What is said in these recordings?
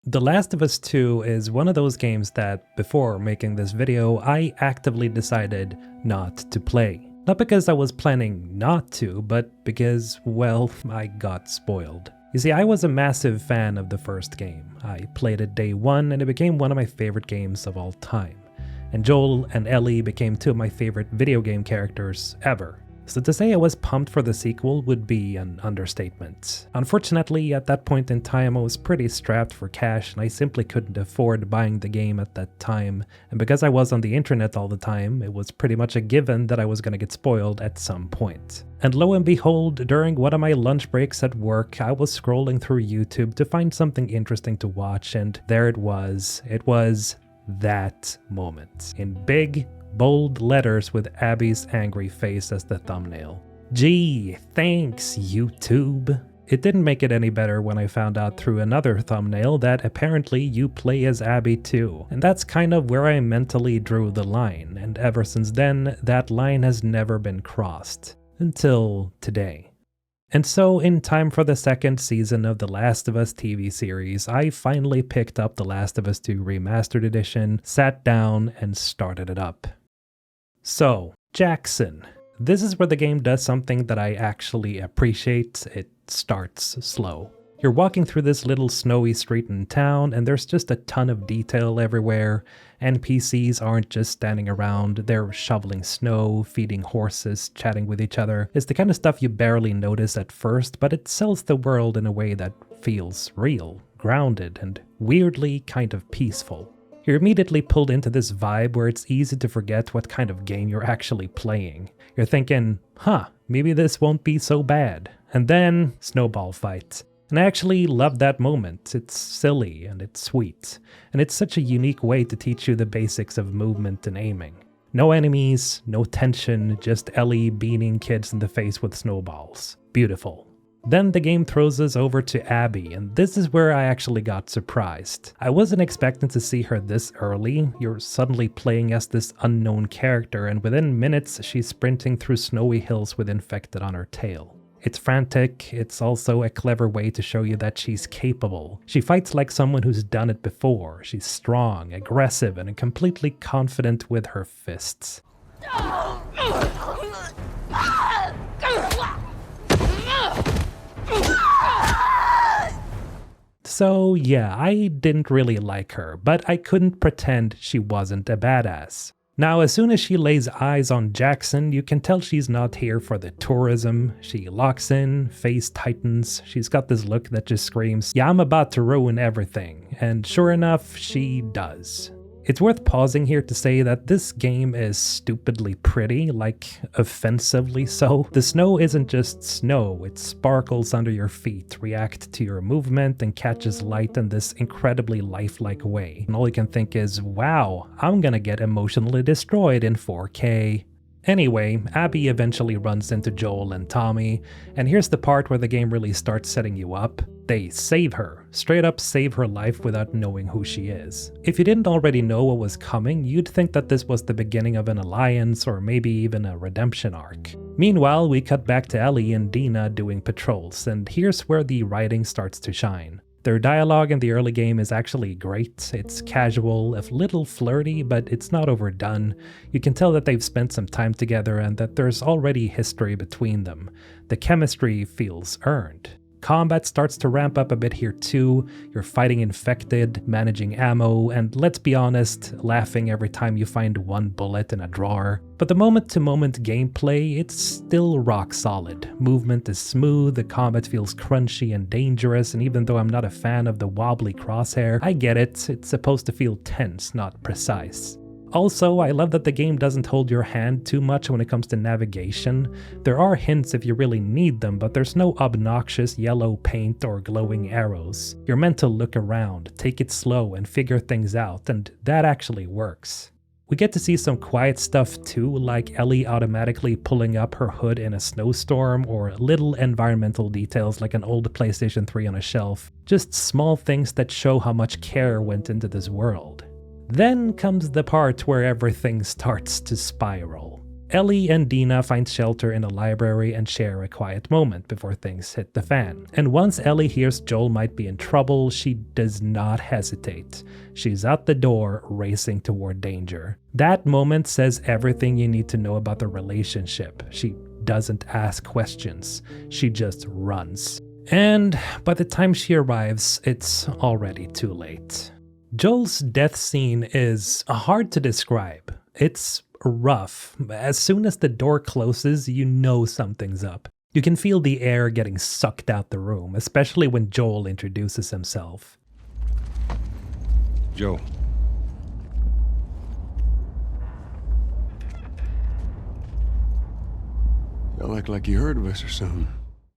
The Last of Us 2 is one of those games that, before making this video, I actively decided not to play. Not because I was planning not to, but because, well, I got spoiled. You see, I was a massive fan of the first game. I played it day one and it became one of my favorite games of all time. And Joel and Ellie became two of my favorite video game characters ever. So to say I was pumped for the sequel would be an understatement. Unfortunately, at that point in time I was pretty strapped for cash and I simply couldn't afford buying the game at that time, and because I was on the internet all the time, it was pretty much a given that I was gonna get spoiled at some point. And lo and behold, during one of my lunch breaks at work, I was scrolling through YouTube to find something interesting to watch, and there it was. It was that moment. In big, bold letters with Abby's angry face as the thumbnail. Gee, thanks, YouTube. It didn't make it any better when I found out through another thumbnail that apparently you play as Abby too. And that's kind of where I mentally drew the line, and ever since then, that line has never been crossed. Until today. And so, in time for the second season of The Last of Us TV series, I finally picked up The Last of Us 2 Remastered Edition, sat down, and started it up. So, Jackson. This is where the game does something that I actually appreciate. It starts slow. You're walking through this little snowy street in town, and there's just a ton of detail everywhere. NPCs aren't just standing around, they're shoveling snow, feeding horses, chatting with each other. It's the kind of stuff you barely notice at first, but it sells the world in a way that feels real, grounded, and weirdly kind of peaceful. You're immediately pulled into this vibe where it's easy to forget what kind of game you're actually playing. You're thinking, maybe this won't be so bad. And then, snowball fight. And I actually love that moment. It's silly and it's sweet. And it's such a unique way to teach you the basics of movement and aiming. No enemies, no tension, just Ellie beating kids in the face with snowballs. Beautiful. Then the game throws us over to Abby, and this is where I actually got surprised. I wasn't expecting to see her this early. You're suddenly playing as this unknown character, and within minutes she's sprinting through snowy hills with infected on her tail. It's frantic, it's also a clever way to show you that she's capable. She fights like someone who's done it before. She's strong, aggressive, and completely confident with her fists. So yeah, I didn't really like her, but I couldn't pretend she wasn't a badass. Now, as soon as she lays eyes on Jackson, you can tell she's not here for the tourism. She locks in, face tightens, she's got this look that just screams, yeah, I'm about to ruin everything, and sure enough, she does. It's worth pausing here to say that this game is stupidly pretty, like offensively so. The snow isn't just snow, it sparkles under your feet, reacts to your movement, and catches light in this incredibly lifelike way. And all you can think is, wow, I'm gonna get emotionally destroyed in 4K. Anyway, Abby eventually runs into Joel and Tommy, and here's the part where the game really starts setting you up. They save her, straight up save her life without knowing who she is. If you didn't already know what was coming, you'd think that this was the beginning of an alliance or maybe even a redemption arc. Meanwhile, we cut back to Ellie and Dina doing patrols, and here's where the writing starts to shine. Their dialogue in the early game is actually great. It's casual, a little flirty, but it's not overdone. You can tell that they've spent some time together and that there's already history between them. The chemistry feels earned. Combat starts to ramp up a bit here too. You're fighting infected, managing ammo, and let's be honest, laughing every time you find one bullet in a drawer. But the moment-to-moment gameplay, it's still rock solid. Movement is smooth, the combat feels crunchy and dangerous, and even though I'm not a fan of the wobbly crosshair, I get it, it's supposed to feel tense, not precise. Also, I love that the game doesn't hold your hand too much when it comes to navigation. There are hints if you really need them, but there's no obnoxious yellow paint or glowing arrows. You're meant to look around, take it slow, and figure things out, and that actually works. We get to see some quiet stuff too, like Ellie automatically pulling up her hood in a snowstorm, or little environmental details like an old PlayStation 3 on a shelf. Just small things that show how much care went into this world. Then comes the part where everything starts to spiral. Ellie and Dina find shelter in the library and share a quiet moment before things hit the fan. And once Ellie hears Joel might be in trouble, she does not hesitate. She's out the door, racing toward danger. That moment says everything you need to know about the relationship. She doesn't ask questions, she just runs. And by the time she arrives, it's already too late. Joel's death scene is hard to describe. It's rough. As soon as the door closes, you know something's up. You can feel the air getting sucked out the room, especially when Joel introduces himself. Joe. You act like you heard of us or something.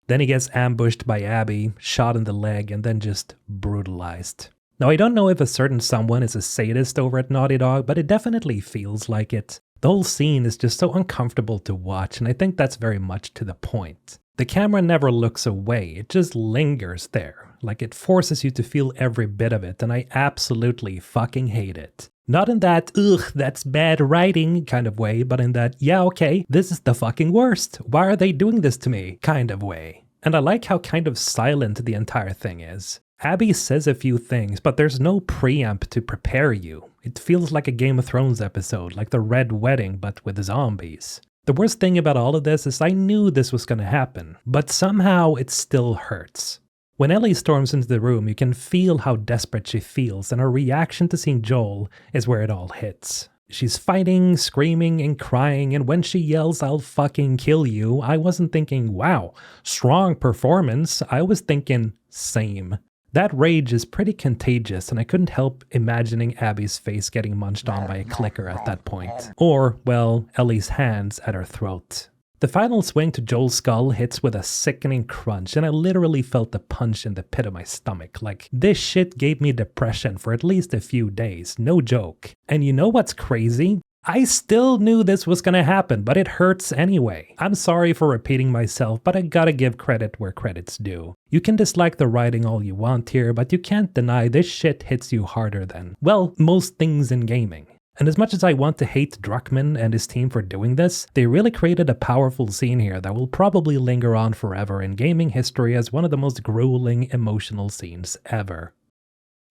Then he gets ambushed by Abby, shot in the leg, and then just brutalized. Now, I don't know if a certain someone is a sadist over at Naughty Dog, but it definitely feels like it. The whole scene is just so uncomfortable to watch, and I think that's very much to the point. The camera never looks away, it just lingers there, like it forces you to feel every bit of it, and I absolutely fucking hate it. Not in that, ugh, that's bad writing kind of way, but in that, yeah, okay, this is the fucking worst. Why are they doing this to me kind of way. And I like how kind of silent the entire thing is. Abby says a few things, but there's no preamp to prepare you. It feels like a Game of Thrones episode, like the Red Wedding, but with zombies. The worst thing about all of this is I knew this was gonna happen, but somehow it still hurts. When Ellie storms into the room, you can feel how desperate she feels, and her reaction to seeing Joel is where it all hits. She's fighting, screaming, and crying, and when she yells, "I'll fucking kill you," I wasn't thinking, wow, strong performance. I was thinking, same. That rage is pretty contagious, and I couldn't help imagining Abby's face getting munched on by a clicker at that point. Or, well, Ellie's hands at her throat. The final swing to Joel's skull hits with a sickening crunch, and I literally felt the punch in the pit of my stomach. Like, this shit gave me depression for at least a few days, no joke. And you know what's crazy? I still knew this was gonna happen, but it hurts anyway. I'm sorry for repeating myself, but I gotta give credit where credit's due. You can dislike the writing all you want here, but you can't deny this shit hits you harder than, well, most things in gaming. And as much as I want to hate Druckmann and his team for doing this, they really created a powerful scene here that will probably linger on forever in gaming history as one of the most grueling emotional scenes ever.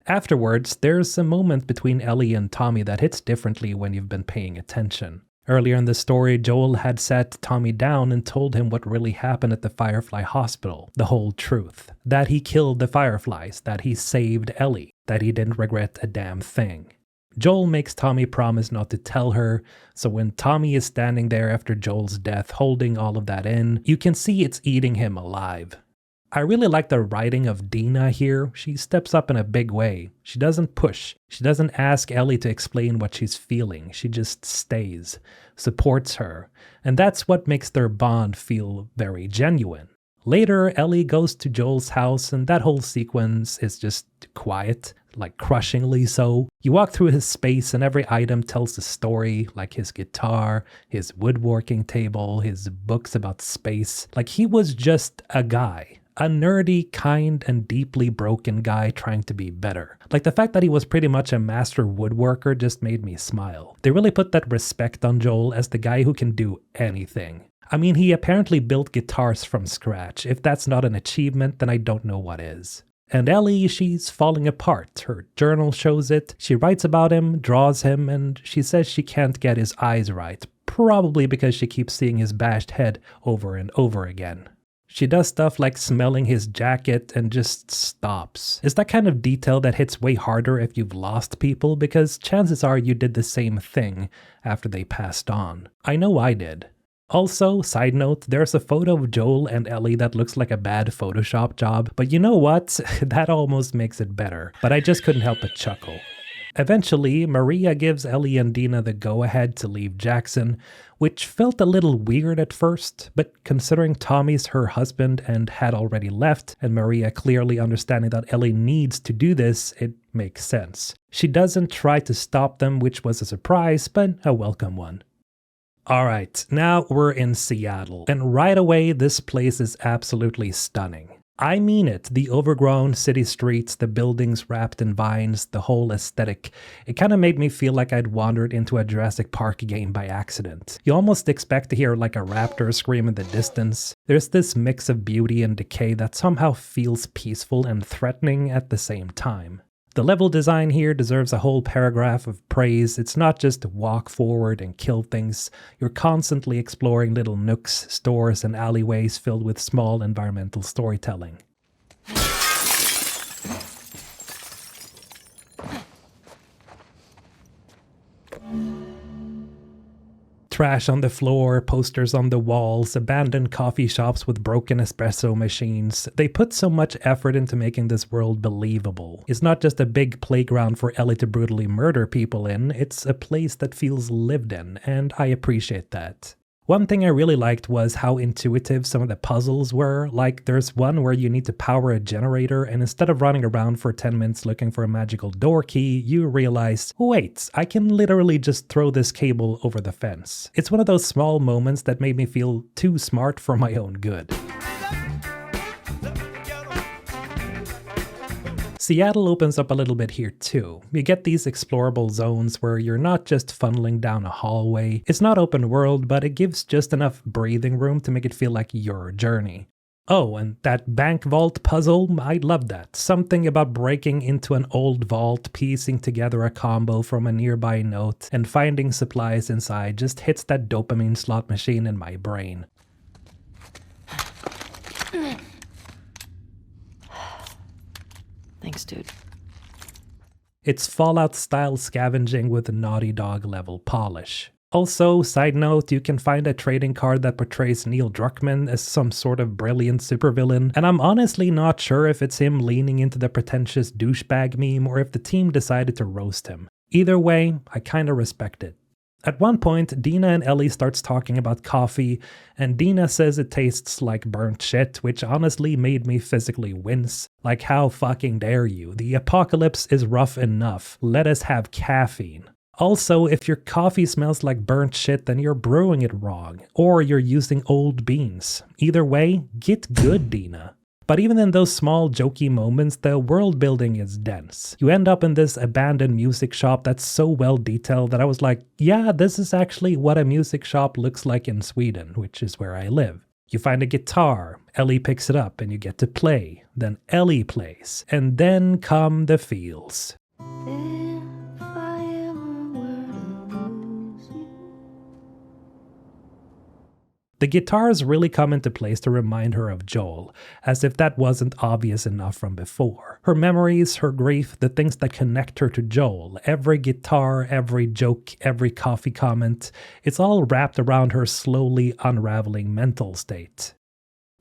Afterwards, there's a moment between Ellie and Tommy that hits differently when you've been paying attention. Earlier in the story, Joel had sat Tommy down and told him what really happened at the Firefly Hospital, the whole truth. That he killed the Fireflies, that he saved Ellie, that he didn't regret a damn thing. Joel makes Tommy promise not to tell her, so when Tommy is standing there after Joel's death holding all of that in, you can see it's eating him alive. I really like the writing of Dina here. She steps up in a big way. She doesn't push. She doesn't ask Ellie to explain what she's feeling. She just stays, supports her, and that's what makes their bond feel very genuine. Later, Ellie goes to Joel's house, and that whole sequence is just quiet, like crushingly so. You walk through his space and every item tells a story, like his guitar, his woodworking table, his books about space. Like he was just a guy. A nerdy, kind, and deeply broken guy trying to be better. Like the fact that he was pretty much a master woodworker just made me smile. They really put that respect on Joel as the guy who can do anything. I mean, he apparently built guitars from scratch. If that's not an achievement, then I don't know what is. And Ellie, she's falling apart. Her journal shows it. She writes about him, draws him, and she says she can't get his eyes right. Probably because she keeps seeing his bashed head over and over again. She does stuff like smelling his jacket and just stops. It's that kind of detail that hits way harder if you've lost people, because chances are you did the same thing after they passed on. I know I did. Also, side note, there's a photo of Joel and Ellie that looks like a bad Photoshop job, but you know what? That almost makes it better. But I just couldn't help but chuckle. Eventually, Maria gives Ellie and Dina the go-ahead to leave Jackson, which felt a little weird at first, but considering Tommy's her husband and had already left, and Maria clearly understanding that Ellie needs to do this, it makes sense. She doesn't try to stop them, which was a surprise, but a welcome one. Alright, now we're in Seattle, and right away this place is absolutely stunning. I mean it. The overgrown city streets, the buildings wrapped in vines, the whole aesthetic. It kind of made me feel like I'd wandered into a Jurassic Park game by accident. You almost expect to hear like a raptor scream in the distance. There's this mix of beauty and decay that somehow feels peaceful and threatening at the same time. The level design here deserves a whole paragraph of praise. It's not just walk forward and kill things. You're constantly exploring little nooks, stores, and alleyways filled with small environmental storytelling. Trash on the floor, posters on the walls, abandoned coffee shops with broken espresso machines. They put so much effort into making this world believable. It's not just a big playground for Ellie to brutally murder people in, it's a place that feels lived in, and I appreciate that. One thing I really liked was how intuitive some of the puzzles were. Like, there's one where you need to power a generator, and instead of running around for 10 minutes looking for a magical door key, you realize, wait, I can literally just throw this cable over the fence. It's one of those small moments that made me feel too smart for my own good. Seattle opens up a little bit here too. You get these explorable zones where you're not just funneling down a hallway. It's not open world, but it gives just enough breathing room to make it feel like your journey. Oh, and that bank vault puzzle, I love that. Something about breaking into an old vault, piecing together a combo from a nearby note, and finding supplies inside just hits that dopamine slot machine in my brain. Thanks, dude. It's Fallout-style scavenging with Naughty Dog-level polish. Also, side note, you can find a trading card that portrays Neil Druckmann as some sort of brilliant supervillain, and I'm honestly not sure if it's him leaning into the pretentious douchebag meme or if the team decided to roast him. Either way, I kinda respect it. At one point, Dina and Ellie starts talking about coffee, and Dina says it tastes like burnt shit, which honestly made me physically wince. Like, how fucking dare you? The apocalypse is rough enough. Let us have caffeine. Also, if your coffee smells like burnt shit, then you're brewing it wrong, or you're using old beans. Either way, get good, Dina. But even in those small jokey moments, the world building is dense. You end up in this abandoned music shop that's so well detailed that I was like, yeah, this is actually what a music shop looks like in Sweden, which is where I live. You find a guitar, Ellie picks it up and you get to play. Then Ellie plays, and then come the feels. The guitars really come into place to remind her of Joel, as if that wasn't obvious enough from before. Her memories, her grief, the things that connect her to Joel, every guitar, every joke, every coffee comment, it's all wrapped around her slowly unraveling mental state.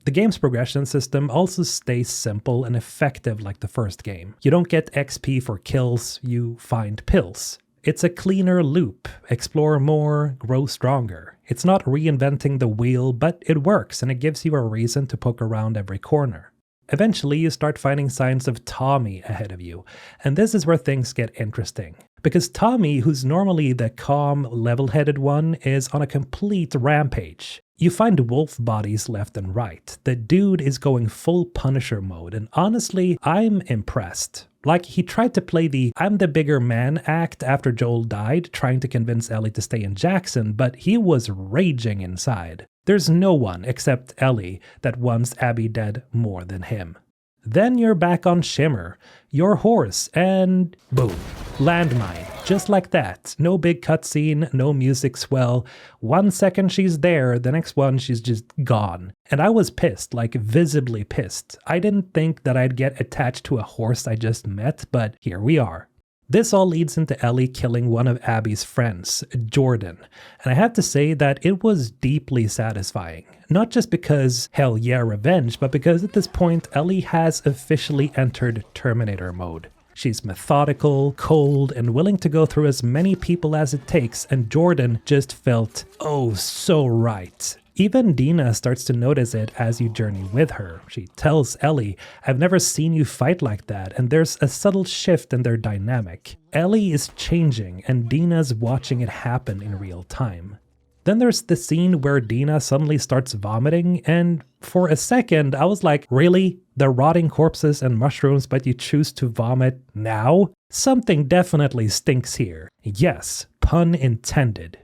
The game's progression system also stays simple and effective like the first game. You don't get XP for kills, you find pills. It's a cleaner loop, explore more, grow stronger. It's not reinventing the wheel, but it works and it gives you a reason to poke around every corner. Eventually you start finding signs of Tommy ahead of you, and this is where things get interesting. Because Tommy, who's normally the calm, level-headed one, is on a complete rampage. You find wolf bodies left and right. The dude is going full Punisher mode, and honestly, I'm impressed. Like, he tried to play the I'm the bigger man act after Joel died, trying to convince Ellie to stay in Jackson, but he was raging inside. There's no one, except Ellie, that wants Abby dead more than him. Then you're back on Shimmer, your horse, and boom, landmine. Just like that. No big cutscene, no music swell. 1 second she's there, the next one she's just gone. And I was pissed, like visibly pissed. I didn't think that I'd get attached to a horse I just met, but here we are. This all leads into Ellie killing one of Abby's friends, Jordan, and I have to say that it was deeply satisfying. Not just because, hell yeah, revenge, but because at this point Ellie has officially entered Terminator mode. She's methodical, cold, and willing to go through as many people as it takes, and Jordan just felt, oh, so right. Even Dina starts to notice it as you journey with her. She tells Ellie, I've never seen you fight like that, and there's a subtle shift in their dynamic. Ellie is changing, and Dina's watching it happen in real time. Then there's the scene where Dina suddenly starts vomiting, and for a second I was like, really? They're rotting corpses and mushrooms, but you choose to vomit now? Something definitely stinks here. Yes, pun intended.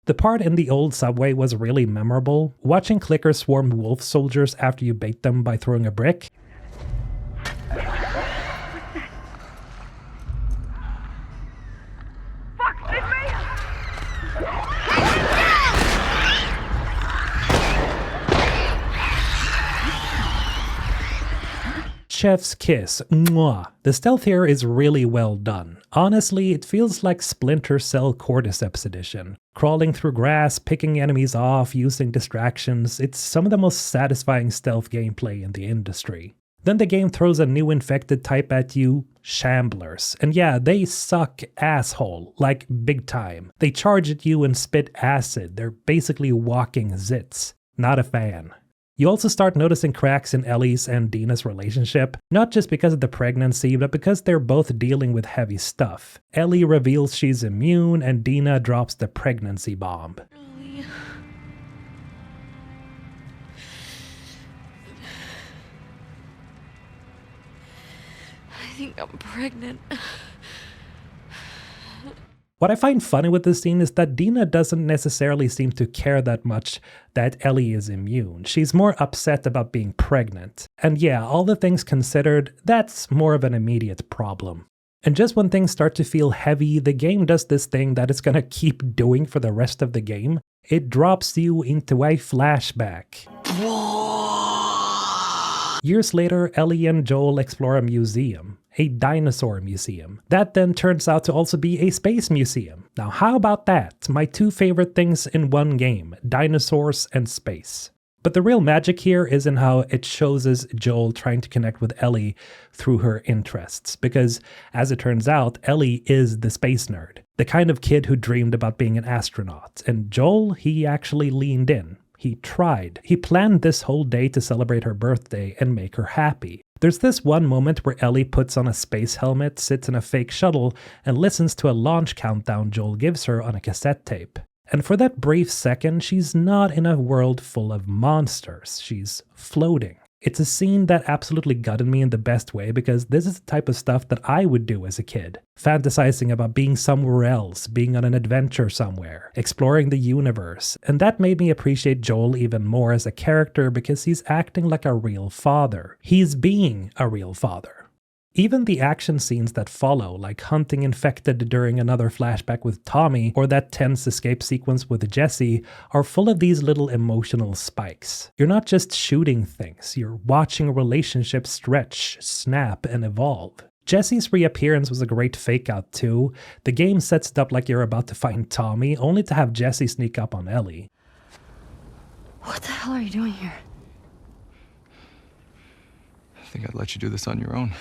The part in the old subway was really memorable. Watching clickers swarm wolf soldiers after you bait them by throwing a brick. Chef's kiss. Mwah. The stealth here is really well done. Honestly, it feels like Splinter Cell Cordyceps edition. Crawling through grass, picking enemies off, using distractions, it's some of the most satisfying stealth gameplay in the industry. Then the game throws a new infected type at you, Shamblers. And yeah, they suck asshole, like big time. They charge at you and spit acid. They're basically walking zits. Not a fan. You also start noticing cracks in Ellie's and Dina's relationship, not just because of the pregnancy, but because they're both dealing with heavy stuff. Ellie reveals she's immune, and Dina drops the pregnancy bomb. I think I'm pregnant. What I find funny with this scene is that Dina doesn't necessarily seem to care that much that Ellie is immune. She's more upset about being pregnant. And yeah, all the things considered, that's more of an immediate problem. And just when things start to feel heavy, the game does this thing that it's gonna keep doing for the rest of the game. It drops you into a flashback. Years later, Ellie and Joel explore a museum. A dinosaur museum. That then turns out to also be a space museum. Now how about that? My two favorite things in one game, dinosaurs and space. But the real magic here is in how it shows us Joel trying to connect with Ellie through her interests. Because as it turns out, Ellie is the space nerd. The kind of kid who dreamed about being an astronaut. And Joel, he actually leaned in. He tried. He planned this whole day to celebrate her birthday and make her happy. There's this one moment where Ellie puts on a space helmet, sits in a fake shuttle, and listens to a launch countdown Joel gives her on a cassette tape. And for that brief second, she's not in a world full of monsters. She's floating. It's a scene that absolutely gutted me in the best way because this is the type of stuff that I would do as a kid. Fantasizing about being somewhere else, being on an adventure somewhere, exploring the universe. And that made me appreciate Joel even more as a character because he's acting like a real father. He's being a real father. Even the action scenes that follow, like hunting infected during another flashback with Tommy, or that tense escape sequence with Jesse, are full of these little emotional spikes. You're not just shooting things, you're watching relationships stretch, snap, and evolve. Jesse's reappearance was a great fake out too. The game sets it up like you're about to find Tommy, only to have Jesse sneak up on Ellie. What the hell are you doing here? I think I'd let you do this on your own.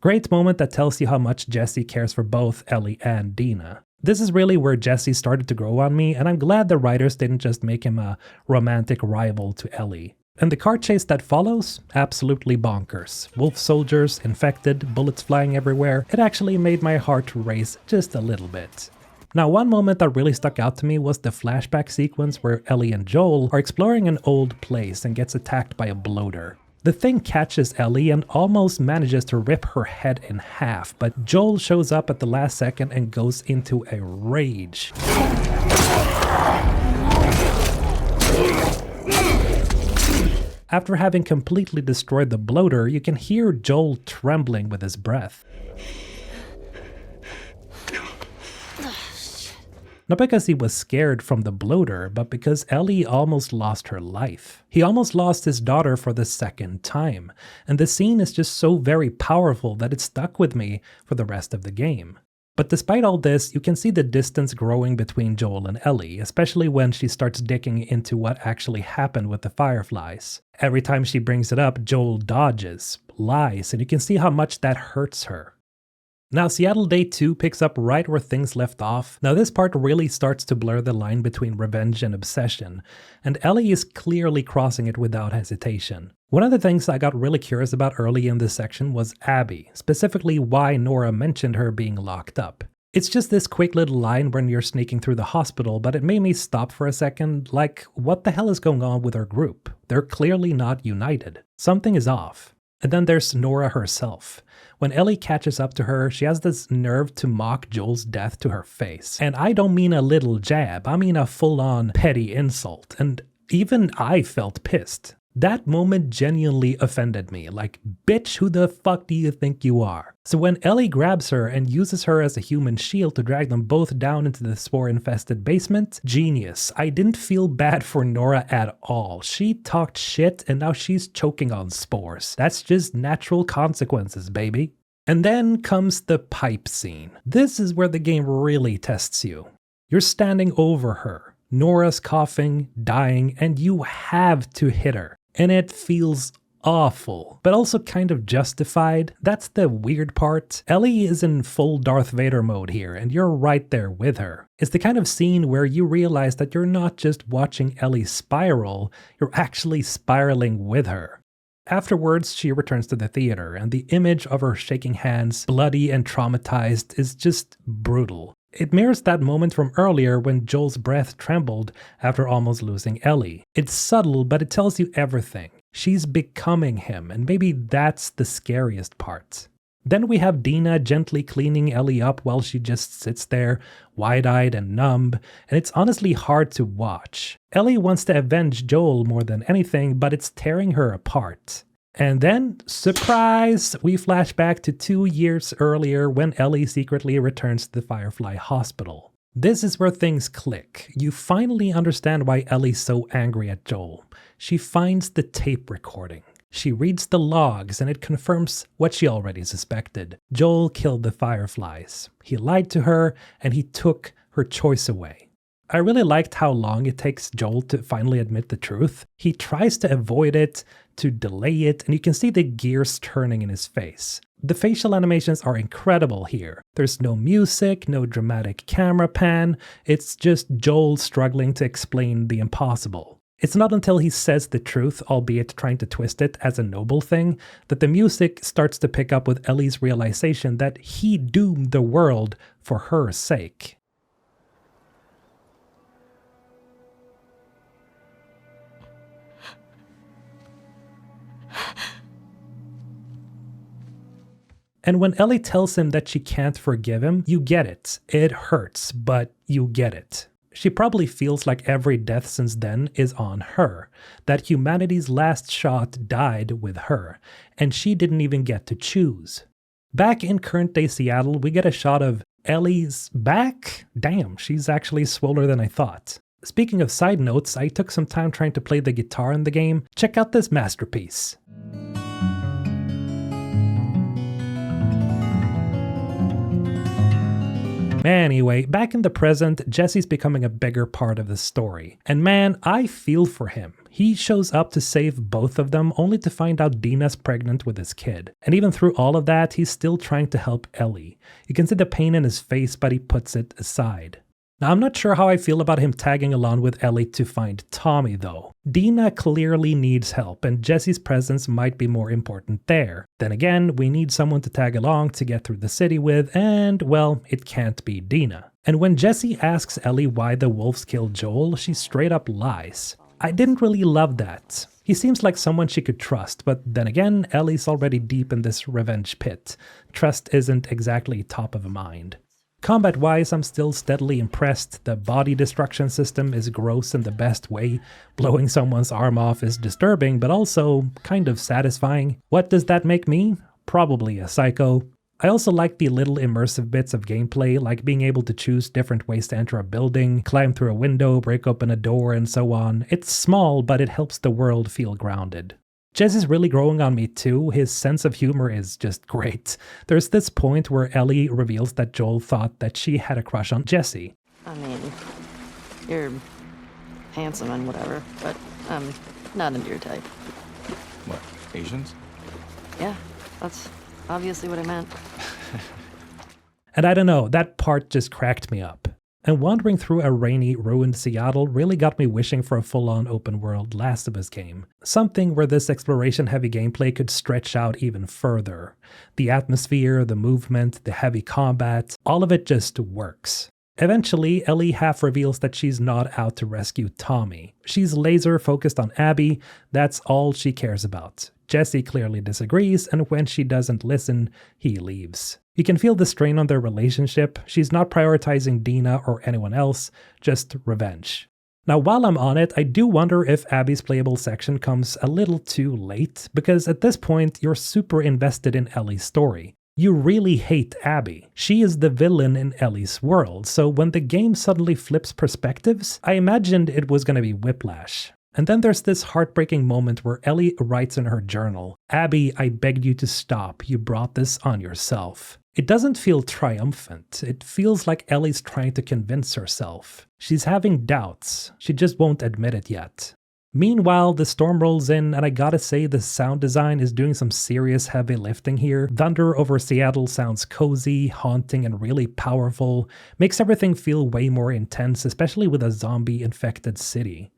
Great moment that tells you how much Jesse cares for both Ellie and Dina. This is really where Jesse started to grow on me, and I'm glad the writers didn't just make him a romantic rival to Ellie. And the car chase that follows? Absolutely bonkers. Wolf soldiers, infected, bullets flying everywhere. It actually made my heart race just a little bit. Now, one moment that really stuck out to me was the flashback sequence where Ellie and Joel are exploring an old place and gets attacked by a bloater. The thing catches Ellie and almost manages to rip her head in half, but Joel shows up at the last second and goes into a rage. After having completely destroyed the bloater, you can hear Joel trembling with his breath. Not because he was scared from the bloater, but because Ellie almost lost her life. He almost lost his daughter for the second time, and the scene is just so very powerful that it stuck with me for the rest of the game. But despite all this, you can see the distance growing between Joel and Ellie, especially when she starts digging into what actually happened with the fireflies. Every time she brings it up, Joel dodges, lies, and you can see how much that hurts her. Now, Seattle Day 2 picks up right where things left off. Now, this part really starts to blur the line between revenge and obsession, and Ellie is clearly crossing it without hesitation. One of the things I got really curious about early in this section was Abby, specifically why Nora mentioned her being locked up. It's just this quick little line when you're sneaking through the hospital, but it made me stop for a second, like, what the hell is going on with our group? They're clearly not united. Something is off. And then there's Nora herself. When Ellie catches up to her, she has this nerve to mock Joel's death to her face. And I don't mean a little jab, I mean a full-on petty insult. And even I felt pissed. That moment genuinely offended me, like, bitch, who the fuck do you think you are? So when Ellie grabs her and uses her as a human shield to drag them both down into the spore-infested basement, genius. I didn't feel bad for Nora at all. She talked shit and now she's choking on spores. That's just natural consequences, baby. And then comes the pipe scene. This is where the game really tests you. You're standing over her. Nora's coughing, dying, and you have to hit her. And it feels awful, but also kind of justified. That's the weird part. Ellie is in full Darth Vader mode here, and you're right there with her. It's the kind of scene where you realize that you're not just watching Ellie spiral, you're actually spiraling with her. Afterwards, she returns to the theater, and the image of her shaking hands, bloody and traumatized, is just brutal. It mirrors that moment from earlier when Joel's breath trembled after almost losing Ellie. It's subtle, but it tells you everything. She's becoming him, and maybe that's the scariest part. Then we have Dina gently cleaning Ellie up while she just sits there, wide-eyed and numb, and it's honestly hard to watch. Ellie wants to avenge Joel more than anything, but it's tearing her apart. And then, surprise, we flash back to 2 years earlier when Ellie secretly returns to the Firefly Hospital. This is where things click. You finally understand why Ellie's so angry at Joel. She finds the tape recording. She reads the logs and it confirms what she already suspected. Joel killed the Fireflies. He lied to her and he took her choice away. I really liked how long it takes Joel to finally admit the truth. He tries to avoid it, to delay it, and you can see the gears turning in his face. The facial animations are incredible here. There's no music, no dramatic camera pan, it's just Joel struggling to explain the impossible. It's not until he says the truth, albeit trying to twist it as a noble thing, that the music starts to pick up with Ellie's realization that he doomed the world for her sake. And when Ellie tells him that she can't forgive him, you get it. It hurts, but you get it. She probably feels like every death since then is on her, that humanity's last shot died with her, and she didn't even get to choose. Back in current-day Seattle, we get a shot of Ellie's back? Damn, she's actually swoller than I thought. Speaking of side notes, I took some time trying to play the guitar in the game. Check out this masterpiece. Anyway, back in the present, Jesse's becoming a bigger part of the story. And man, I feel for him. He shows up to save both of them only to find out Dina's pregnant with his kid. And even through all of that, he's still trying to help Ellie. You can see the pain in his face, but he puts it aside. Now, I'm not sure how I feel about him tagging along with Ellie to find Tommy, though. Dina clearly needs help, and Jesse's presence might be more important there. Then again, we need someone to tag along to get through the city with, and, well, it can't be Dina. And when Jesse asks Ellie why the wolves killed Joel, she straight up lies. I didn't really love that. He seems like someone she could trust, but then again, Ellie's already deep in this revenge pit. Trust isn't exactly top of mind. Combat-wise, I'm still steadily impressed. The body destruction system is gross in the best way. Blowing someone's arm off is disturbing, but also kind of satisfying. What does that make me? Probably a psycho. I also like the little immersive bits of gameplay, like being able to choose different ways to enter a building, climb through a window, break open a door, and so on. It's small, but it helps the world feel grounded. Jez is really growing on me too. His sense of humor is just great. There's this point where Ellie reveals that Joel thought that she had a crush on Jesse. I mean, you're handsome and whatever, but I'm not into your type. What, Asians? Yeah, that's obviously what I meant. And I don't know, that part just cracked me up. and wandering through a rainy, ruined Seattle really got me wishing for a full-on open-world Last of Us game. Something where this exploration-heavy gameplay could stretch out even further. The atmosphere, the movement, the heavy combat, all of it just works. Eventually, Ellie half reveals that she's not out to rescue Tommy. She's laser focused on Abby, that's all she cares about. Jesse clearly disagrees, and when she doesn't listen, he leaves. You can feel the strain on their relationship. She's not prioritizing Dina or anyone else, just revenge. Now, while I'm on it, I do wonder if Abby's playable section comes a little too late, because at this point, you're super invested in Ellie's story. You really hate Abby. She is the villain in Ellie's world, so when the game suddenly flips perspectives, I imagined it was gonna be whiplash. And then there's this heartbreaking moment where Ellie writes in her journal, "Abby, I begged you to stop. You brought this on yourself." It doesn't feel triumphant. It feels like Ellie's trying to convince herself. She's having doubts. She just won't admit it yet. Meanwhile, the storm rolls in, and I gotta say the sound design is doing some serious heavy lifting here. Thunder over Seattle sounds cozy, haunting, and really powerful. Makes everything feel way more intense, especially with a zombie-infected city.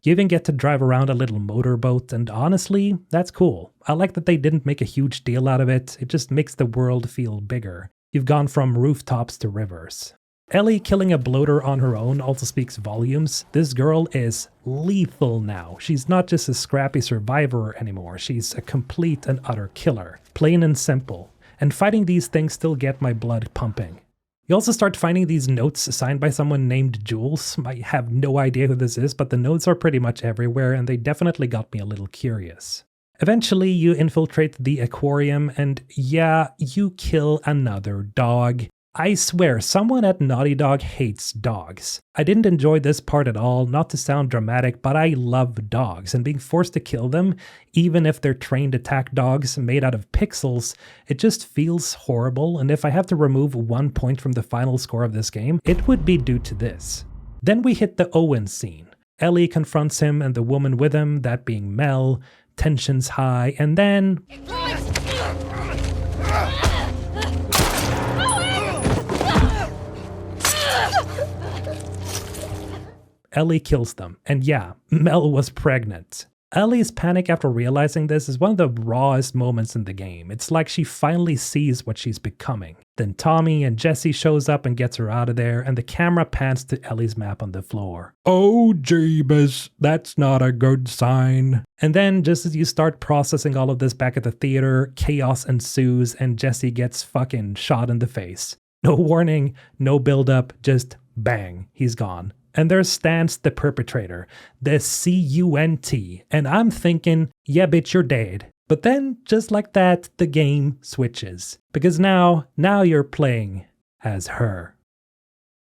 You even get to drive around a little motorboat, and honestly, that's cool. I like that they didn't make a huge deal out of it. It just makes the world feel bigger. You've gone from rooftops to rivers. Ellie killing a bloater on her own also speaks volumes. This girl is lethal now. She's not just a scrappy survivor anymore. She's a complete and utter killer. Plain and simple. And fighting these things still get my blood pumping. You also start finding these notes signed by someone named Jules. I have no idea who this is, but the notes are pretty much everywhere, and they definitely got me a little curious. Eventually, you infiltrate the aquarium, and yeah, you kill another dog. I swear, someone at Naughty Dog hates dogs. I didn't enjoy this part at all, not to sound dramatic, but I love dogs, and being forced to kill them, even if they're trained attack dogs made out of pixels, it just feels horrible, and if I have to remove 1 point from the final score of this game, it would be due to this. Then we hit the Owen scene. Ellie confronts him and the woman with him, that being Mel, tensions high, and then... Ellie kills them. And yeah, Mel was pregnant. Ellie's panic after realizing this is one of the rawest moments in the game. It's like she finally sees what she's becoming. Then Tommy and Jesse shows up and gets her out of there, and the camera pans to Ellie's map on the floor. Oh Jeebus, that's not a good sign. And then, just as you start processing all of this back at the theater, chaos ensues and Jesse gets fucking shot in the face. No warning, no build-up, just bang, he's gone. And there stands the perpetrator, the CUNT, and I'm thinking, yeah bitch, you're dead. But then, just like that, the game switches. Because now you're playing as her.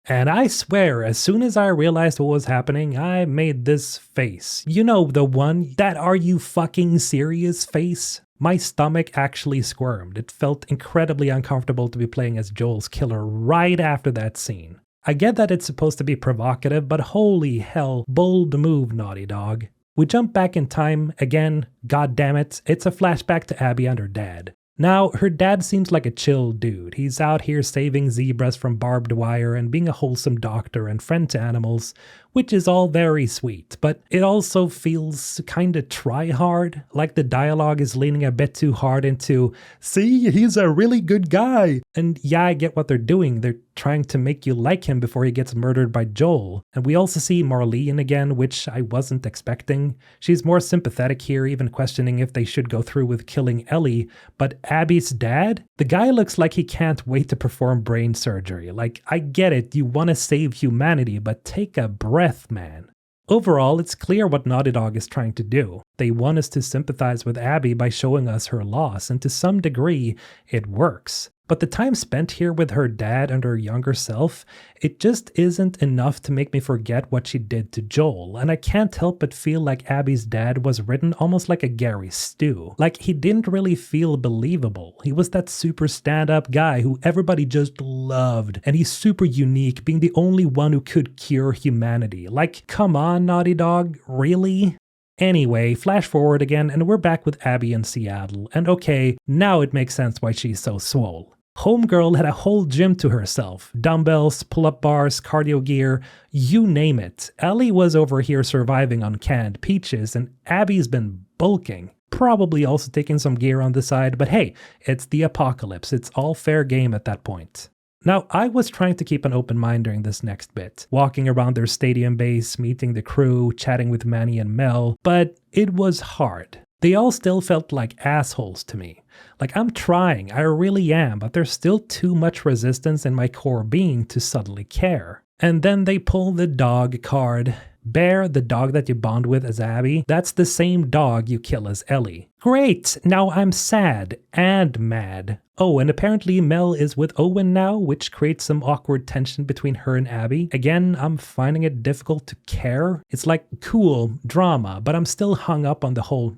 And I swear, as soon as I realized what was happening, I made this face. You know, the one, that "are you fucking serious" face? My stomach actually squirmed. It felt incredibly uncomfortable to be playing as Joel's killer right after that scene. I get that it's supposed to be provocative, but holy hell, bold move, Naughty Dog. We jump back in time, again, god damn it, it's a flashback to Abby and her dad. Now, her dad seems like a chill dude. He's out here saving zebras from barbed wire and being a wholesome doctor and friend to animals, which is all very sweet, but it also feels kinda try-hard, like the dialogue is leaning a bit too hard into, see, he's a really good guy. And yeah, I get what they're doing. They're trying to make you like him before he gets murdered by Joel. And we also see Marlene again, which I wasn't expecting. She's more sympathetic here, even questioning if they should go through with killing Ellie, but Abby's dad? The guy looks like he can't wait to perform brain surgery. Like, I get it, you want to save humanity, but take a breath, man. Overall, it's clear what Naughty Dog is trying to do. They want us to sympathize with Abby by showing us her loss, and to some degree, it works. But the time spent here with her dad and her younger self, it just isn't enough to make me forget what she did to Joel, and I can't help but feel like Abby's dad was written almost like a Gary Stu. Like, he didn't really feel believable. He was that super stand-up guy who everybody just loved, and he's super unique, being the only one who could cure humanity. Like, come on, Naughty Dog, really? Anyway, flash forward again and we're back with Abby in Seattle, and okay, now it makes sense why she's so swole. Homegirl had a whole gym to herself. Dumbbells, pull-up bars, cardio gear, you name it. Ellie was over here surviving on canned peaches, and Abby's been bulking. Probably also taking some gear on the side, but hey, it's the apocalypse. It's all fair game at that point. Now, I was trying to keep an open mind during this next bit, walking around their stadium base, meeting the crew, chatting with Manny and Mel, but it was hard. They all still felt like assholes to me. Like, I'm trying, I really am, but there's still too much resistance in my core being to suddenly care. And then they pull the dog card. Bear, the dog that you bond with as Abby, that's the same dog you kill as Ellie. Great! Now I'm sad and mad. Oh, and apparently Mel is with Owen now, which creates some awkward tension between her and Abby. Again, I'm finding it difficult to care. It's like cool drama, but I'm still hung up on the whole,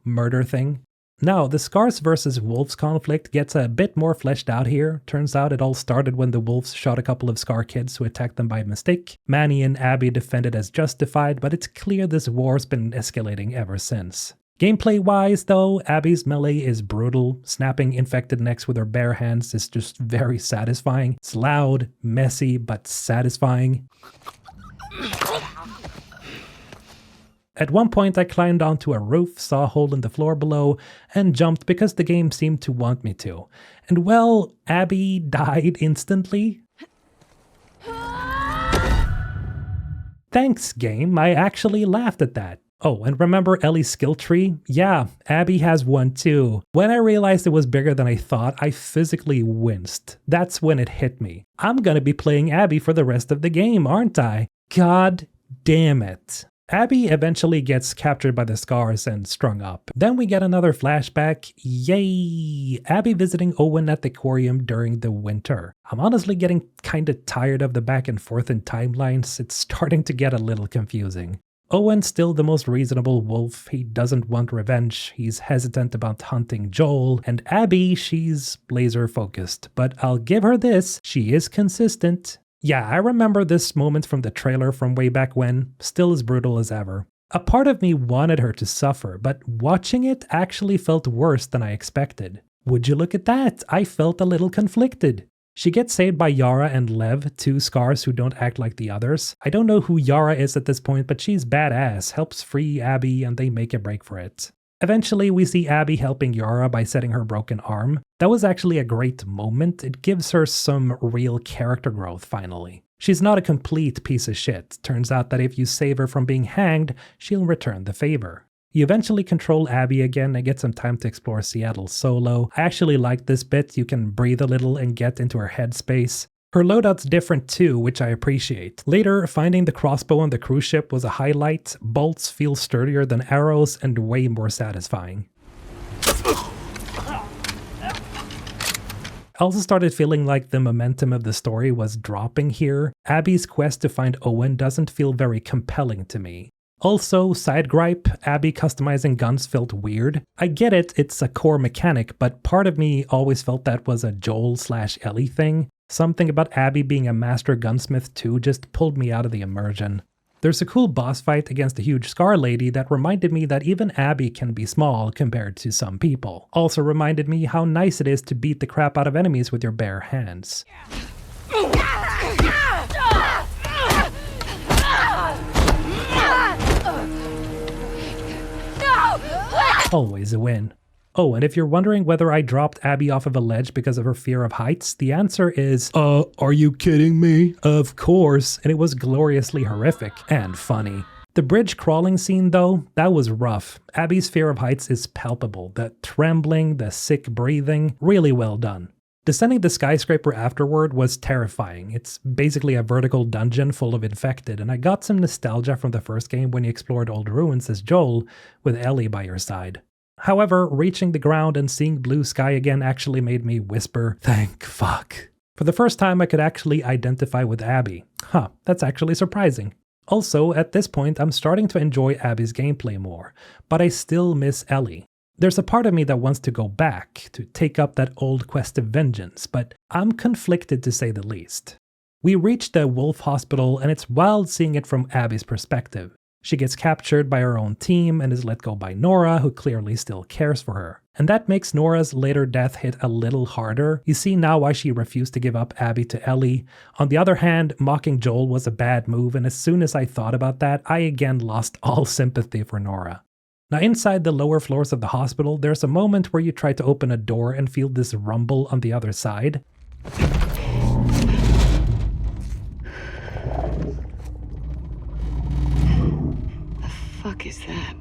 murder thing. Now, the Scars versus Wolves conflict gets a bit more fleshed out here. Turns out it all started when the Wolves shot a couple of Scar kids who attacked them by mistake. Manny and Abby defended as justified, but it's clear this war's been escalating ever since. Gameplay-wise, though, Abby's melee is brutal. Snapping infected necks with her bare hands is just very satisfying. It's loud, messy, but satisfying. At one point I climbed onto a roof, saw a hole in the floor below, and jumped because the game seemed to want me to. And well, Abby died instantly. Thanks, game, I actually laughed at that. Oh, and remember Ellie's skill tree? Yeah, Abby has one too. When I realized it was bigger than I thought, I physically winced. That's when it hit me. I'm gonna be playing Abby for the rest of the game, aren't I? God damn it. Abby eventually gets captured by the Scars and strung up. Then we get another flashback. Yay! Abby visiting Owen at the aquarium during the winter. I'm honestly getting kinda tired of the back and forth in timelines. It's starting to get a little confusing. Owen's still the most reasonable wolf. He doesn't want revenge. He's hesitant about hunting Joel. And Abby, she's laser focused. But I'll give her this, she is consistent. Yeah, I remember this moment from the trailer from way back when, still as brutal as ever. A part of me wanted her to suffer, but watching it actually felt worse than I expected. Would you look at that? I felt a little conflicted. She gets saved by Yara and Lev, two Scars who don't act like the others. I don't know who Yara is at this point, but she's badass, helps free Abby, and they make a break for it. Eventually, we see Abby helping Yara by setting her broken arm. That was actually a great moment. It gives her some real character growth, finally. She's not a complete piece of shit. Turns out that if you save her from being hanged, she'll return the favor. You eventually control Abby again and get some time to explore Seattle solo. I actually like this bit. You can breathe a little and get into her headspace. Her loadout's different too, which I appreciate. Later, finding the crossbow on the cruise ship was a highlight. Bolts feel sturdier than arrows and way more satisfying. I also started feeling like the momentum of the story was dropping here. Abby's quest to find Owen doesn't feel very compelling to me. Also, side gripe, Abby customizing guns felt weird. I get it, it's a core mechanic, but part of me always felt that was a Joel/Ellie thing. Something about Abby being a master gunsmith too just pulled me out of the immersion. There's a cool boss fight against a huge Scar lady that reminded me that even Abby can be small compared to some people. Also reminded me how nice it is to beat the crap out of enemies with your bare hands. Always a win. Oh, and if you're wondering whether I dropped Abby off of a ledge because of her fear of heights, the answer is, are you kidding me? Of course, and it was gloriously horrific and funny. The bridge crawling scene though, that was rough. Abby's fear of heights is palpable. The trembling, the sick breathing, really well done. Descending the skyscraper afterward was terrifying. It's basically a vertical dungeon full of infected, and I got some nostalgia from the first game when you explored old ruins as Joel, with Ellie by your side. However, reaching the ground and seeing blue sky again actually made me whisper, thank fuck. For the first time I could actually identify with Abby. That's actually surprising. Also, at this point I'm starting to enjoy Abby's gameplay more, but I still miss Ellie. There's a part of me that wants to go back, to take up that old quest of vengeance, but I'm conflicted to say the least. We reached the WLF Hospital and it's wild seeing it from Abby's perspective. She gets captured by her own team and is let go by Nora, who clearly still cares for her. And that makes Nora's later death hit a little harder. You see now why she refused to give up Abby to Ellie. On the other hand, mocking Joel was a bad move, and as soon as I thought about that, I again lost all sympathy for Nora. Now inside the lower floors of the hospital, there's a moment where you try to open a door and feel this rumble on the other side. Fuck is that?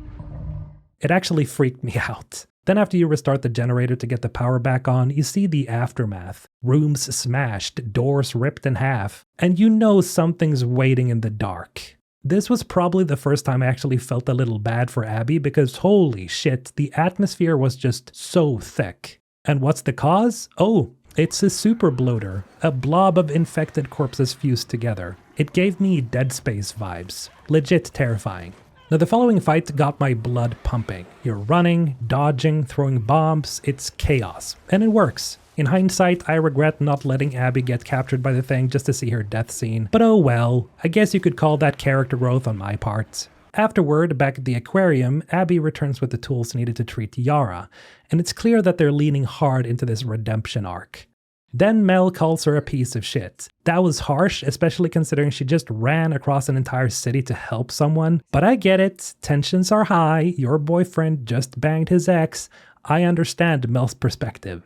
It actually freaked me out. Then after you restart the generator to get the power back on, you see the aftermath. Rooms smashed, doors ripped in half, and you know something's waiting in the dark. This was probably the first time I actually felt a little bad for Abby because holy shit, the atmosphere was just so thick. And what's the cause? Oh, it's a super bloater, a blob of infected corpses fused together. It gave me Dead Space vibes. Legit terrifying. Now the following fight got my blood pumping. You're running, dodging, throwing bombs, it's chaos. And it works. In hindsight, I regret not letting Abby get captured by the thing just to see her death scene. But oh well, I guess you could call that character growth on my part. Afterward, back at the aquarium, Abby returns with the tools needed to treat Yara, and it's clear that they're leaning hard into this redemption arc. Then Mel calls her a piece of shit. That was harsh, especially considering she just ran across an entire city to help someone. But I get it, tensions are high, your boyfriend just banged his ex. I understand Mel's perspective.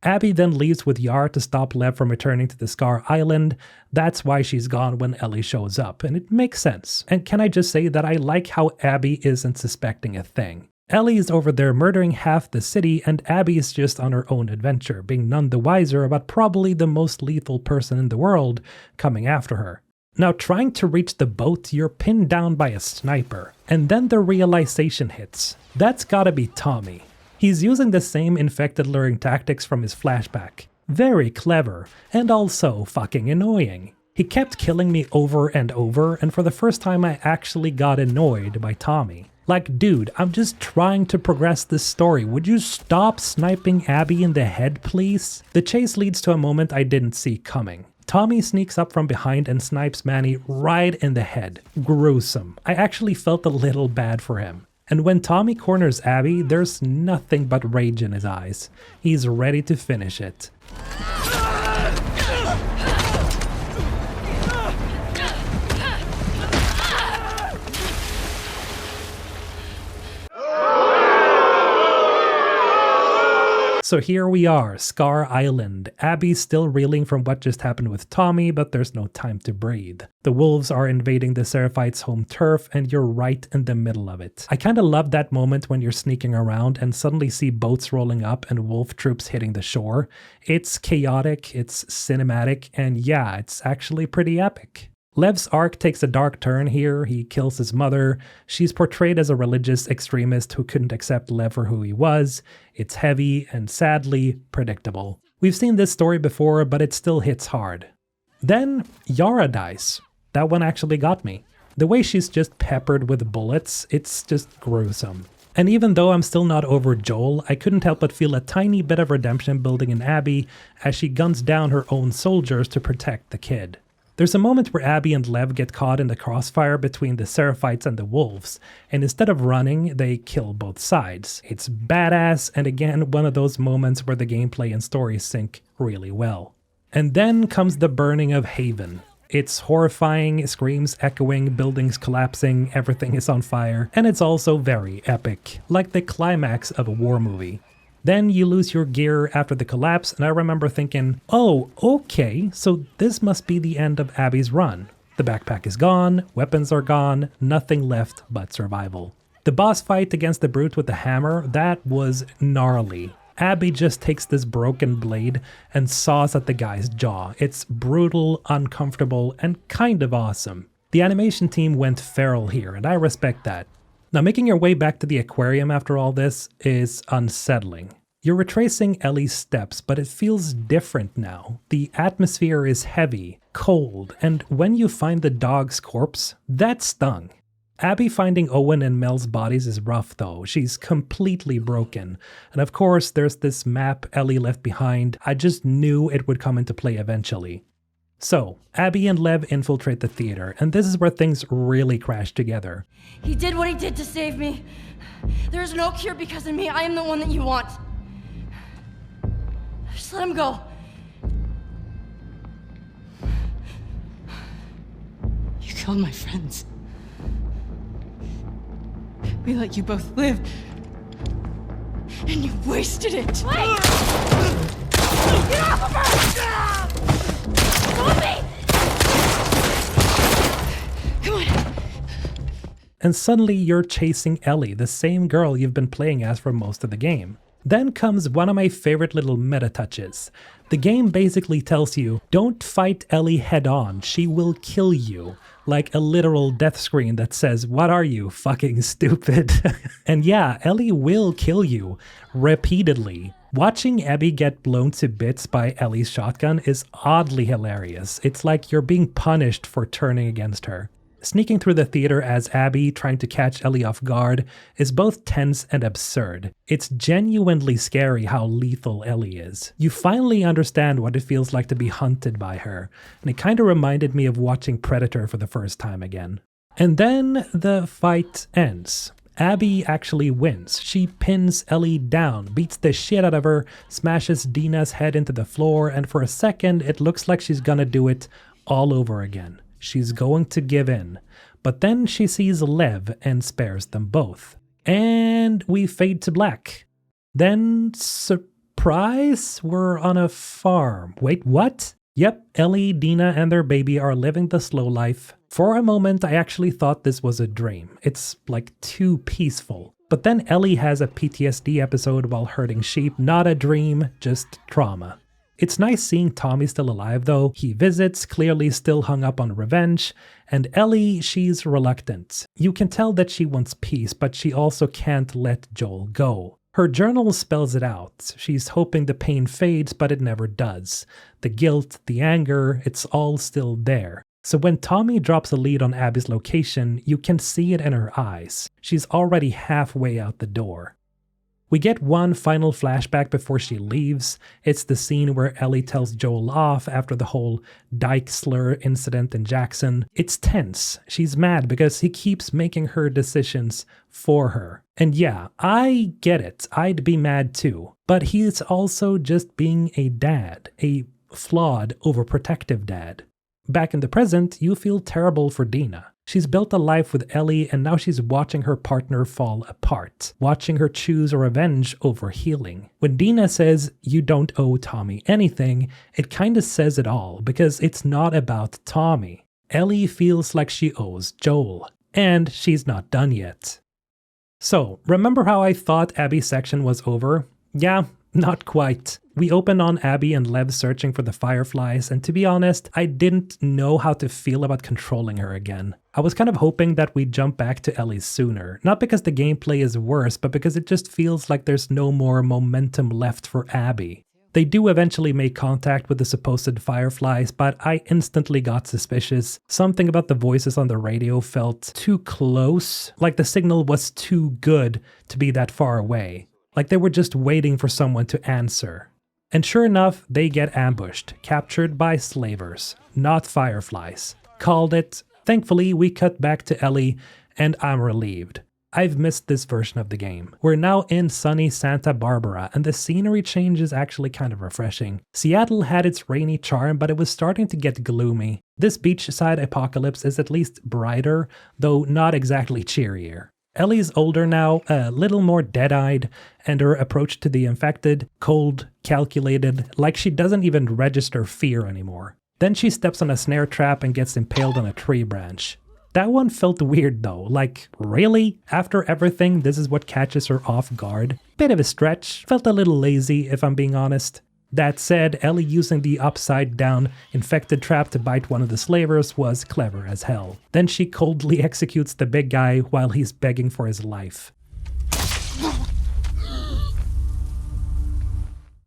Abby then leaves with Yara to stop Lev from returning to the Scar Island. That's why she's gone when Ellie shows up, and it makes sense. And can I just say that I like how Abby isn't suspecting a thing. Ellie is over there murdering half the city, and Abby is just on her own adventure, being none the wiser about probably the most lethal person in the world coming after her. Now, trying to reach the boat, you're pinned down by a sniper, and then the realization hits. That's gotta be Tommy. He's using the same infected luring tactics from his flashback. Very clever, and also fucking annoying. He kept killing me over and over, and for the first time I actually got annoyed by Tommy. Like, dude, I'm just trying to progress this story. Would you stop sniping Abby in the head, please? The chase leads to a moment I didn't see coming. Tommy sneaks up from behind and snipes Manny right in the head. Gruesome. I actually felt a little bad for him. And when Tommy corners Abby, there's nothing but rage in his eyes. He's ready to finish it. So here we are, Scar Island. Abby's still reeling from what just happened with Tommy, but there's no time to breathe. The wolves are invading the Seraphites' home turf, and you're right in the middle of it. I kinda love that moment when you're sneaking around and suddenly see boats rolling up and wolf troops hitting the shore. It's chaotic, it's cinematic, and yeah, it's actually pretty epic. Lev's arc takes a dark turn here. He kills his mother. She's portrayed as a religious extremist who couldn't accept Lev for who he was. It's heavy and sadly predictable. We've seen this story before, but it still hits hard. Then Yara dies. That one actually got me. The way she's just peppered with bullets, it's just gruesome. And even though I'm still not over Joel, I couldn't help but feel a tiny bit of redemption building in Abby as she guns down her own soldiers to protect the kid. There's a moment where Abby and Lev get caught in the crossfire between the Seraphites and the wolves, and instead of running, they kill both sides. It's badass, and again, one of those moments where the gameplay and story sync really well. And then comes the burning of Haven. It's horrifying, screams echoing, buildings collapsing, everything is on fire, and it's also very epic, like the climax of a war movie. Then you lose your gear after the collapse, and I remember thinking, oh, okay, so this must be the end of Abby's run. The backpack is gone, weapons are gone, nothing left but survival. The boss fight against the brute with the hammer, that was gnarly. Abby just takes this broken blade and saws at the guy's jaw. It's brutal, uncomfortable, and kind of awesome. The animation team went feral here, and I respect that. Now, making your way back to the aquarium after all this is unsettling. You're retracing Ellie's steps, but it feels different now. The atmosphere is heavy, cold, and when you find the dog's corpse, that stung. Abby finding Owen and Mel's bodies is rough though. She's completely broken. And of course, there's this map Ellie left behind. I just knew it would come into play eventually. So, Abby and Lev infiltrate the theater, and this is where things really crash together. He did what he did to save me. There is no cure because of me. I am the one that you want. Just let him go. You killed my friends. We let you both live. And you wasted it. Wait! Get off of her! Stop me! Come on. And suddenly you're chasing Ellie, the same girl you've been playing as for most of the game. Then comes one of my favorite little meta touches. The game basically tells you, don't fight Ellie head on, she will kill you. Like a literal death screen that says, what are you, fucking stupid? And yeah, Ellie will kill you, repeatedly. Watching Abby get blown to bits by Ellie's shotgun is oddly hilarious. It's like you're being punished for turning against her. Sneaking through the theater as Abby, trying to catch Ellie off guard, is both tense and absurd. It's genuinely scary how lethal Ellie is. You finally understand what it feels like to be hunted by her, and it kinda reminded me of watching Predator for the first time again. And then the fight ends. Abby actually wins. She pins Ellie down, beats the shit out of her, smashes Dina's head into the floor, and for a second it looks like she's gonna do it all over again. She's going to give in, but then she sees Lev and spares them both. And we fade to black. Then, surprise, we're on a farm. Wait, what? Yep, Ellie, Dina, and their baby are living the slow life. For a moment, I actually thought this was a dream. It's like too peaceful. But then Ellie has a PTSD episode while herding sheep. Not a dream, just trauma. It's nice seeing Tommy still alive though. He visits, clearly still hung up on revenge, and Ellie, she's reluctant. You can tell that she wants peace, but she also can't let Joel go. Her journal spells it out. She's hoping the pain fades, but it never does. The guilt, the anger, it's all still there. So when Tommy drops a lead on Abby's location, you can see it in her eyes. She's already halfway out the door. We get one final flashback before she leaves. It's the scene where Ellie tells Joel off after the whole dyke slur incident in Jackson. It's tense. She's mad because he keeps making her decisions for her. And yeah, I get it. I'd be mad too. But he's also just being a dad, a flawed, overprotective dad. Back in the present, you feel terrible for Dina. She's built a life with Ellie and now she's watching her partner fall apart, watching her choose revenge over healing. When Dina says, you don't owe Tommy anything, it kinda says it all because it's not about Tommy. Ellie feels like she owes Joel, and she's not done yet. So, remember how I thought Abby's section was over? Yeah, not quite. We open on Abby and Lev searching for the fireflies, and to be honest, I didn't know how to feel about controlling her again. I was kind of hoping that we'd jump back to Ellie sooner, not because the gameplay is worse, but because it just feels like there's no more momentum left for Abby. They do eventually make contact with the supposed fireflies, but I instantly got suspicious. Something about the voices on the radio felt too close, like the signal was too good to be that far away. Like they were just waiting for someone to answer. And sure enough, they get ambushed, captured by slavers, not fireflies. Called it. Thankfully, we cut back to Ellie, and I'm relieved. I've missed this version of the game. We're now in sunny Santa Barbara, and the scenery change is actually kind of refreshing. Seattle had its rainy charm, but it was starting to get gloomy. This beachside apocalypse is at least brighter, though not exactly cheerier. Ellie's older now, a little more dead-eyed, and her approach to the infected, cold, calculated, like she doesn't even register fear anymore. Then she steps on a snare trap and gets impaled on a tree branch. That one felt weird though, like, really? After everything, this is what catches her off guard? Bit of a stretch, felt a little lazy if I'm being honest. That said, Ellie using the upside-down infected trap to bite one of the slavers was clever as hell. Then she coldly executes the big guy while he's begging for his life.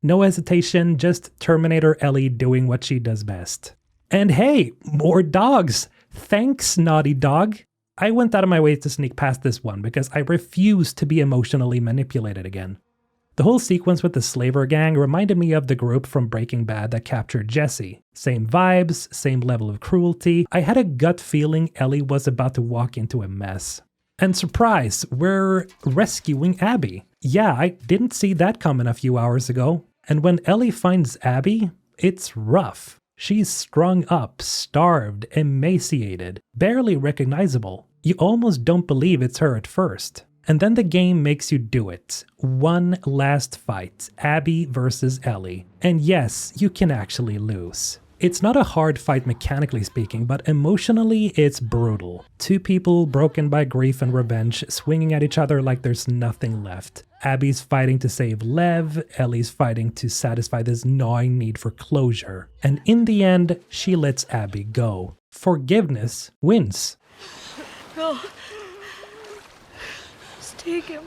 No hesitation, just Terminator Ellie doing what she does best. And hey, more dogs! Thanks, Naughty Dog! I went out of my way to sneak past this one because I refuse to be emotionally manipulated again. The whole sequence with the slaver gang reminded me of the group from Breaking Bad that captured Jesse. Same vibes, same level of cruelty. I had a gut feeling Ellie was about to walk into a mess. And surprise, we're rescuing Abby. Yeah, I didn't see that coming a few hours ago. And when Ellie finds Abby, it's rough. She's strung up, starved, emaciated, barely recognizable. You almost don't believe it's her at first. And then the game makes you do it. One last fight, Abby versus Ellie. And yes, you can actually lose. It's not a hard fight mechanically speaking, but emotionally it's brutal. Two people broken by grief and revenge, swinging at each other like there's nothing left. Abby's fighting to save Lev, Ellie's fighting to satisfy this gnawing need for closure. And in the end, she lets Abby go. Forgiveness wins. Go. Just take him.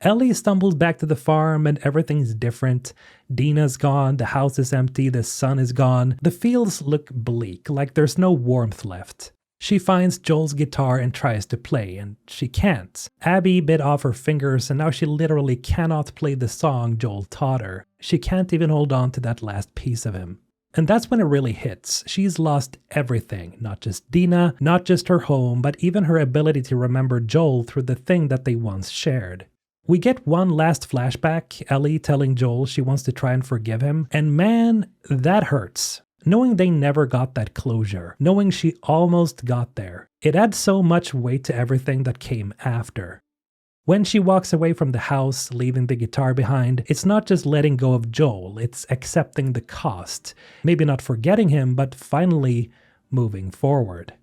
Ellie stumbles back to the farm and everything's different. Dina's gone, the house is empty, the sun is gone. The fields look bleak, like there's no warmth left. She finds Joel's guitar and tries to play, and she can't. Abby bit off her fingers and now she literally cannot play the song Joel taught her. She can't even hold on to that last piece of him. And that's when it really hits. She's lost everything, not just Dina, not just her home, but even her ability to remember Joel through the thing that they once shared. We get one last flashback, Ellie telling Joel she wants to try and forgive him, and man, that hurts. Knowing they never got that closure, knowing she almost got there, it adds so much weight to everything that came after. When she walks away from the house, leaving the guitar behind, it's not just letting go of Joel, it's accepting the cost. Maybe not forgetting him, but finally moving forward.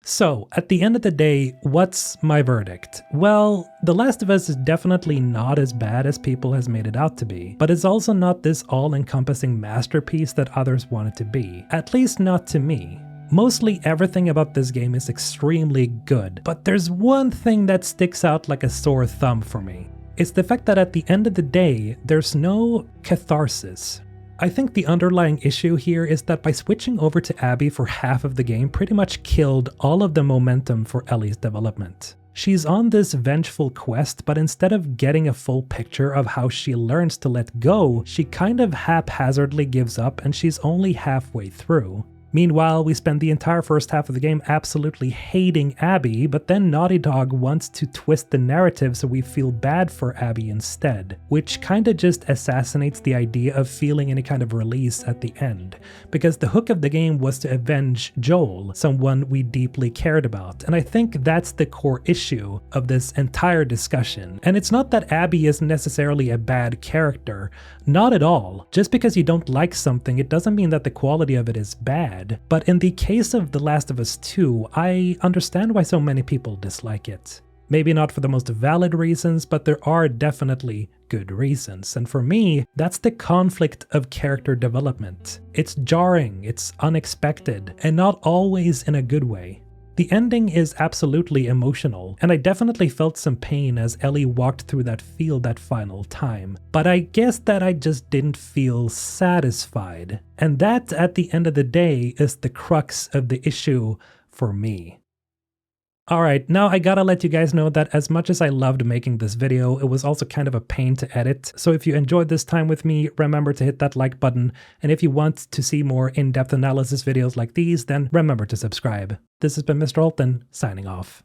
So, at the end of the day, what's my verdict? Well, The Last of Us is definitely not as bad as people has made it out to be, but it's also not this all-encompassing masterpiece that others want it to be, at least not to me. Mostly everything about this game is extremely good, but there's one thing that sticks out like a sore thumb for me. It's the fact that at the end of the day, there's no catharsis. I think the underlying issue here is that by switching over to Abby for half of the game pretty much killed all of the momentum for Ellie's development. She's on this vengeful quest, but instead of getting a full picture of how she learns to let go, she kind of haphazardly gives up and she's only halfway through. Meanwhile, we spend the entire first half of the game absolutely hating Abby, but then Naughty Dog wants to twist the narrative so we feel bad for Abby instead, which kinda just assassinates the idea of feeling any kind of release at the end, because the hook of the game was to avenge Joel, someone we deeply cared about, and I think that's the core issue of this entire discussion. And it's not that Abby is necessarily a bad character, not at all. Just because you don't like something, it doesn't mean that the quality of it is bad. But in the case of The Last of Us 2, I understand why so many people dislike it. Maybe not for the most valid reasons, but there are definitely good reasons. And for me, that's the conflict of character development. It's jarring, it's unexpected, and not always in a good way. The ending is absolutely emotional, and I definitely felt some pain as Ellie walked through that field that final time. But I guess that I just didn't feel satisfied. And that, at the end of the day, is the crux of the issue for me. Alright, now I gotta let you guys know that as much as I loved making this video, it was also kind of a pain to edit. So if you enjoyed this time with me, remember to hit that like button. And if you want to see more in-depth analysis videos like these, then remember to subscribe. This has been Mr. Alton, signing off.